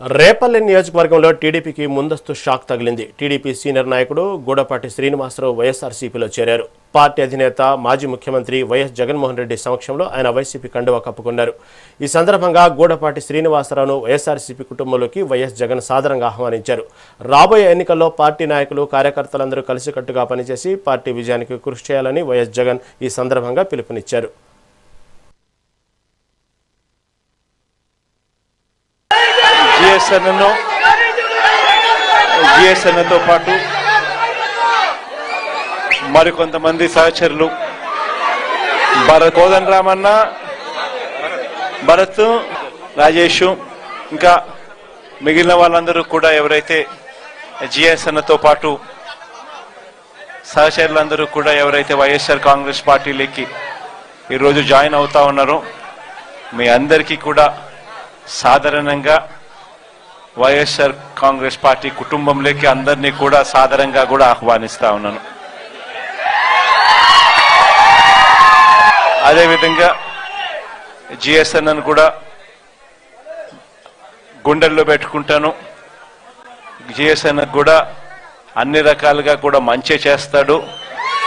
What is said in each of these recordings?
రేపల్లె నియోజకవర్గంలో టీడీపీకి ముందస్తు షాక్ తగిలింది. టీడీపీ సీనియర్ నాయకుడు గూడపాటి శ్రీనివాసరావు వైఎస్ఆర్సీపీలో చేరారు. పార్టీ అధినేత మాజీ ముఖ్యమంత్రి వైఎస్ జగన్మోహన్ రెడ్డి సమక్షంలో ఆయన వైసీపీ కండువా కప్పుకున్నారు. ఈ సందర్భంగా గూడపాటి శ్రీనివాసరావును వైఎస్ఆర్సీపీ కుటుంబంలోకి వైఎస్ జగన్ సాదరంగా ఆహ్వానించారు. రాబోయే ఎన్నికల్లో పార్టీ నాయకులు కార్యకర్తలందరూ కలిసికట్టుగా పనిచేసి పార్టీ విజయానికి కృషి చేయాలని వైఎస్ జగన్ ఈ సందర్భంగా పిలుపునిచ్చారు. జిఎస్ఎన్తో పాటు మరికొంతమంది సహచరులు కోదండరామన్న, భరత్, రాజేష్, ఇంకా మిగిలిన వాళ్ళందరూ కూడా ఎవరైతే జిఎస్ఎన్తో పాటు సహచరులందరూ కూడా ఎవరైతే వైఎస్ఆర్ కాంగ్రెస్ పార్టీలోకి ఈరోజు జాయిన్ అవుతా ఉన్నారో మీ అందరికీ కూడా సాధారణంగా వైఎస్ఆర్ కాంగ్రెస్ పార్టీ కుటుంబంలోకి అందరినీ కూడా సాదరంగా కూడా ఆహ్వానిస్తా ఉన్నాను. అదేవిధంగా జిఎస్ఎన్ కూడా గుండెల్లో పెట్టుకుంటాను. జిఎస్ఎన్ కూడా అన్ని రకాలుగా కూడా మంచి చేస్తాడు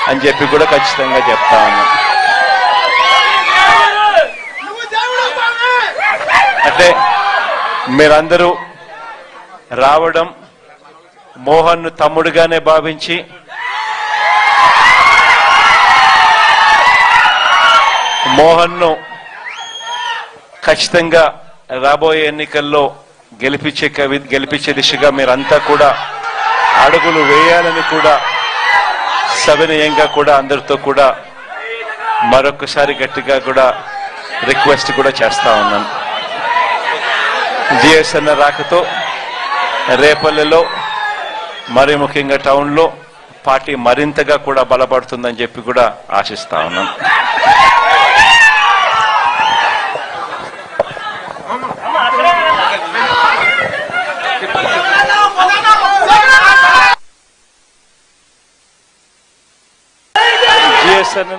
అని చెప్పి కూడా ఖచ్చితంగా చెప్తా ఉన్నాను. అంటే మీరందరూ రావడం మోహన్ను తమ్ముడుగానే భావించి మోహన్ను ఖచ్చితంగా రాబోయే ఎన్నికల్లో గెలిపించే దిశగా మీరంతా కూడా అడుగులు వేయాలని కూడా సవినయంగా కూడా అందరితో కూడా మరొకసారి గట్టిగా కూడా రిక్వెస్ట్ కూడా చేస్తా ఉన్నాను. జిఎస్ఎన్ రాకతో రేపల్లెలో మరి ముఖ్యంగా టౌన్లో పార్టీ మరింతగా కూడా బలపడుతుందని చెప్పి కూడా ఆశిస్తా ఉన్నాను. జిఎస్ఎన్